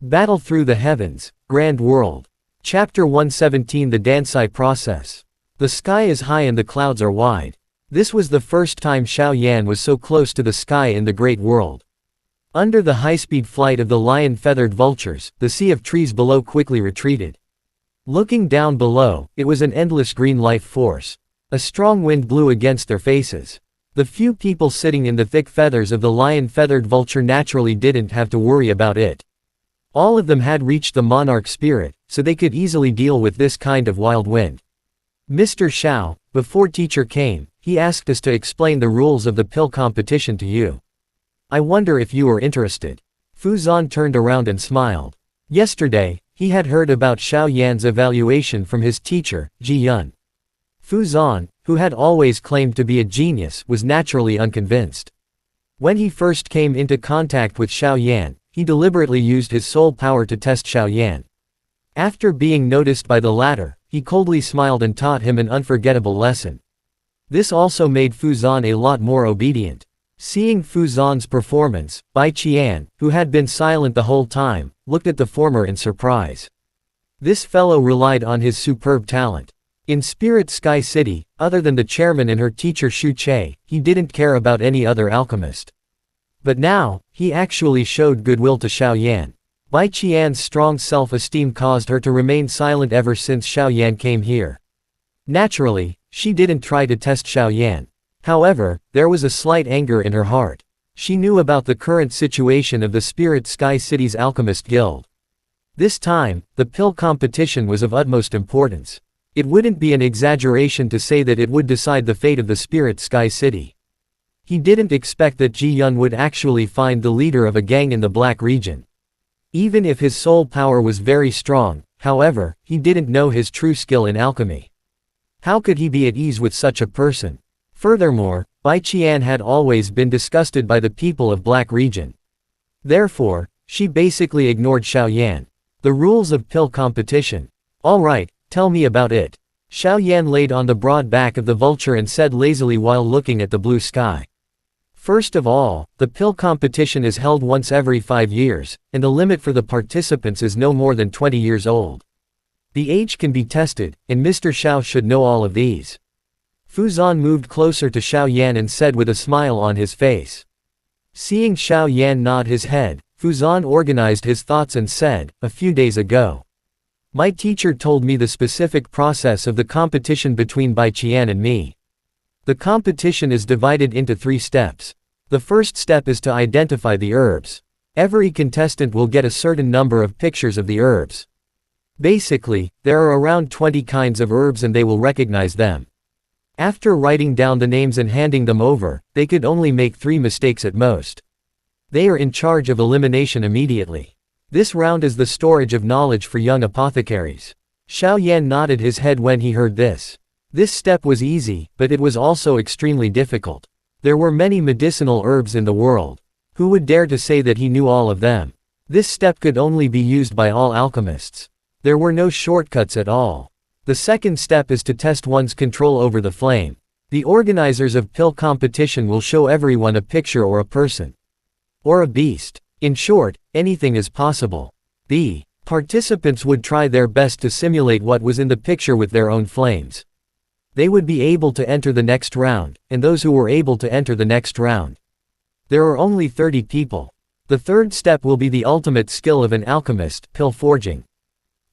Battle Through the Heavens, Grand World. Chapter 117 The Dansai Process. The sky is high and the clouds are wide. This was the first time Xiao Yan was so close to the sky in the Great World. Under the high-speed flight of the lion-feathered vultures, the sea of trees below quickly retreated. Looking down below, it was an endless green life force. A strong wind blew against their faces. The few people sitting in the thick feathers of the lion-feathered vulture naturally didn't have to worry about it. All of them had reached the monarch spirit, so they could easily deal with this kind of wild wind. Mr. Xiao, before teacher came, he asked us to explain the rules of the pill competition to you. I wonder if you are interested. Fu Zan turned around and smiled. Yesterday, he had heard about Xiao Yan's evaluation from his teacher, Ji Yun. Fu Zan, who had always claimed to be a genius, was naturally unconvinced. When he first came into contact with Xiao Yan, he deliberately used his soul power to test Xiao Yan. After being noticed by the latter, he coldly smiled and taught him an unforgettable lesson. This also made Fu Zan a lot more obedient. Seeing Fu Zan's performance, Bai Qian, who had been silent the whole time, looked at the former in surprise. This fellow relied on his superb talent. In Spirit Sky City, other than the chairman and her teacher Xu Che, he didn't care about any other alchemist. But now, he actually showed goodwill to Xiao Yan. Bai Qian's strong self-esteem caused her to remain silent ever since Xiao Yan came here. Naturally, she didn't try to test Xiao Yan. However, there was a slight anger in her heart. She knew about the current situation of the Spirit Sky City's Alchemist Guild. This time, the pill competition was of utmost importance. It wouldn't be an exaggeration to say that it would decide the fate of the Spirit Sky City. He didn't expect that Ji Yun would actually find the leader of a gang in the Black region. Even if his soul power was very strong, however, he didn't know his true skill in alchemy. How could he be at ease with such a person? Furthermore, Bai Qian had always been disgusted by the people of Black region. Therefore, she basically ignored Xiao Yan. The rules of pill competition. Alright, tell me about it. Xiao Yan laid on the broad back of the vulture and said lazily while looking at the blue sky. First of all, the pill competition is held once every 5 years, and the limit for the participants is no more than 20 years old. The age can be tested, and Mr. Xiao should know all of these. Fu Zan moved closer to Xiao Yan and said with a smile on his face. Seeing Xiao Yan nod his head, Fu Zan organized his thoughts and said, a few days ago. My teacher told me the specific process of the competition between Bai Qian and me. The competition is divided into 3 steps. The first step is to identify the herbs. Every contestant will get a certain number of pictures of the herbs. Basically, there are around 20 kinds of herbs and they will recognize them. After writing down the names and handing them over, they could only make 3 mistakes at most. They are in charge of elimination immediately. This round is the storage of knowledge for young apothecaries. Xiao Yan nodded his head when he heard this. This step was easy, but it was also extremely difficult. There were many medicinal herbs in the world. Who would dare to say that he knew all of them? This step could only be used by all alchemists. There were no shortcuts at all. The second step is to test one's control over the flame. The organizers of pill competition will show everyone a picture or a person. Or a beast. In short, anything is possible. The participants would try their best to simulate what was in the picture with their own flames. They would be able to enter the next round, and those who were able to enter the next round. There are only 30 people. The third step will be the ultimate skill of an alchemist, pill forging.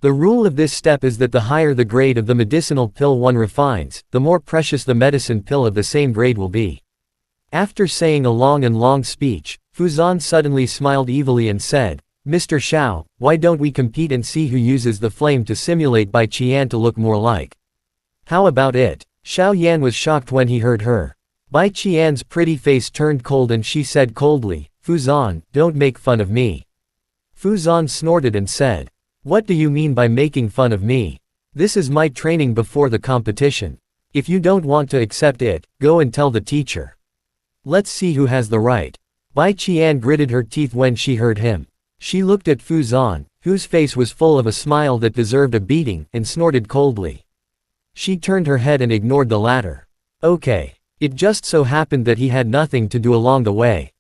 The rule of this step is that the higher the grade of the medicinal pill one refines, the more precious the medicine pill of the same grade will be. After saying a long speech, Fu Zan suddenly smiled evilly and said, Mr. Xiao, why don't we compete and see who uses the flame to simulate Bai Qian to look more like? How about it? Xiao Yan was shocked when he heard her. Bai Qian's pretty face turned cold and she said coldly, Fu Zan, don't make fun of me. Fu Zan snorted and said, what do you mean by making fun of me? This is my training before the competition. If you don't want to accept it, go and tell the teacher. Let's see who has the right. Bai Qian gritted her teeth when she heard him. She looked at Fu Zan, whose face was full of a smile that deserved a beating, and snorted coldly. She turned her head and ignored the latter. Okay. It just so happened that he had nothing to do along the way.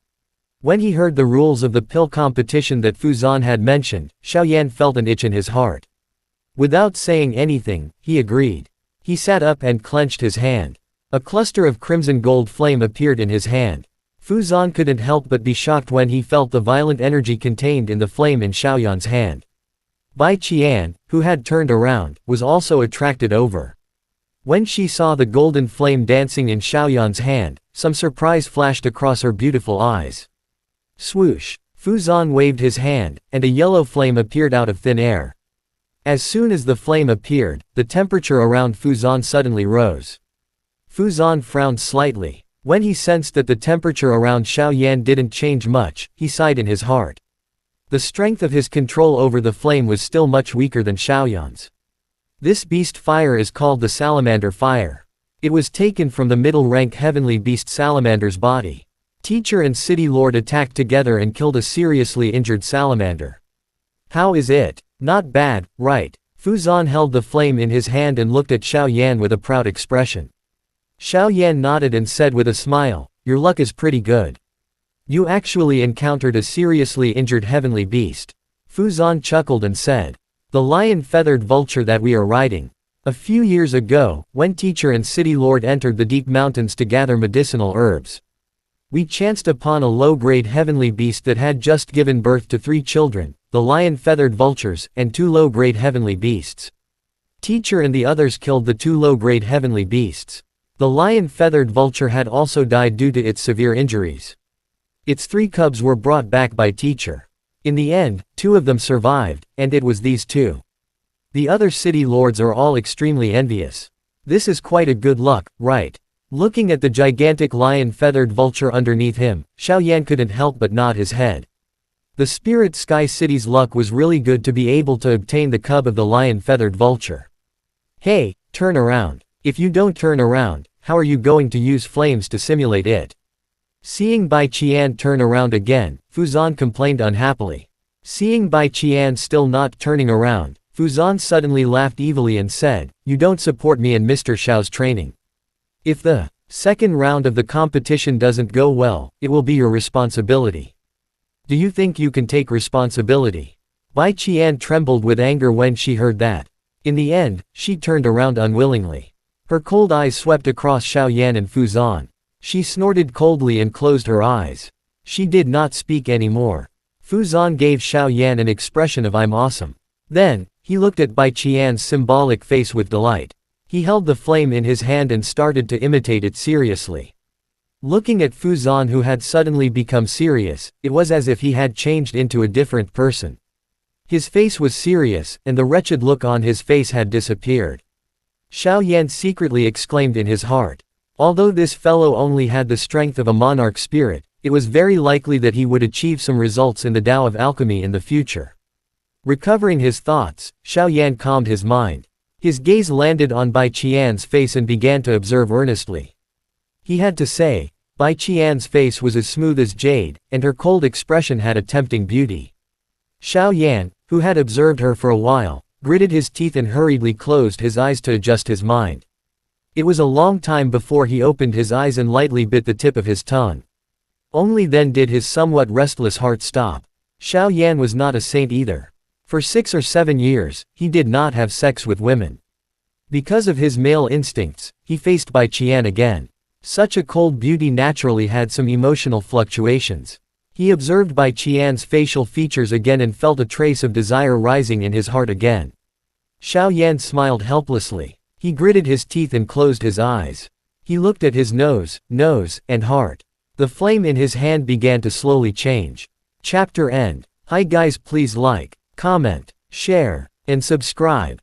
When he heard the rules of the pill competition that Fuzan had mentioned, Xiaoyan felt an itch in his heart. Without saying anything, he agreed. He sat up and clenched his hand. A cluster of crimson gold flame appeared in his hand. Fuzan couldn't help but be shocked when he felt the violent energy contained in the flame in Xiaoyan's hand. Bai Qian, who had turned around, was also attracted over. When she saw the golden flame dancing in Xiaoyan's hand, some surprise flashed across her beautiful eyes. Swoosh! Fuzan waved his hand, and a yellow flame appeared out of thin air. As soon as the flame appeared, the temperature around Fuzan suddenly rose. Fuzan frowned slightly. When he sensed that the temperature around Xiaoyan didn't change much, he sighed in his heart. The strength of his control over the flame was still much weaker than Xiaoyan's. This beast fire is called the salamander fire. It was taken from the middle-rank heavenly beast salamander's body. Teacher and city lord attacked together and killed a seriously injured salamander. How is it? Not bad, right? Fuzan held the flame in his hand and looked at Xiaoyan with a proud expression. Xiaoyan nodded and said with a smile, "Your luck is pretty good. You actually encountered a seriously injured heavenly beast." Fuzan chuckled and said, "The lion-feathered vulture that we are riding. A few years ago, when teacher and city lord entered the deep mountains to gather medicinal herbs, we chanced upon a low-grade heavenly beast that had just given birth to 3 children, the lion-feathered vultures, and 2 low-grade heavenly beasts. Teacher and the others killed the 2 low-grade heavenly beasts. The lion-feathered vulture had also died due to its severe injuries. Its 3 cubs were brought back by teacher. In the end, 2 of them survived, and it was these 2. The other city lords are all extremely envious. This is quite a good luck, right?" Looking at the gigantic lion-feathered vulture underneath him, Xiaoyan couldn't help but nod his head. The Spirit Sky City's luck was really good to be able to obtain the cub of the lion-feathered vulture. "Hey, turn around. If you don't turn around, how are you going to use flames to simulate it?" Seeing Bai Qian turn around again, Fuzan complained unhappily. Seeing Bai Qian still not turning around, Fuzan suddenly laughed evilly and said, "You don't support me and Mr. Xiao's training. If the second round of the competition doesn't go well, it will be your responsibility. Do you think you can take responsibility?" Bai Qian trembled with anger when she heard that. In the end, she turned around unwillingly. Her cold eyes swept across Xiaoyan and Fuzan. She snorted coldly and closed her eyes. She did not speak anymore. Fuzan gave Xiaoyan an expression of "I'm awesome." Then, he looked at Bai Qian's symbolic face with delight. He held the flame in his hand and started to imitate it seriously. Looking at Fuzan, who had suddenly become serious, it was as if he had changed into a different person. His face was serious, and the wretched look on his face had disappeared. Xiaoyan secretly exclaimed in his heart. Although this fellow only had the strength of a monarch spirit, it was very likely that he would achieve some results in the Tao of alchemy in the future. Recovering his thoughts, Xiaoyan calmed his mind. His gaze landed on Bai Qian's face and began to observe earnestly. He had to say, Bai Qian's face was as smooth as jade, and her cold expression had a tempting beauty. Xiaoyan, who had observed her for a while, gritted his teeth and hurriedly closed his eyes to adjust his mind. It was a long time before he opened his eyes and lightly bit the tip of his tongue. Only then did his somewhat restless heart stop. Xiaoyan was not a saint either. For 6 or 7 years, he did not have sex with women. Because of his male instincts, he faced Bai Qian again. Such a cold beauty naturally had some emotional fluctuations. He observed Bai Qian's facial features again and felt a trace of desire rising in his heart again. Xiaoyan smiled helplessly. He gritted his teeth and closed his eyes. He looked at his nose, and heart. The flame in his hand began to slowly change. Chapter end. Hi guys, please like, comment, share, and subscribe.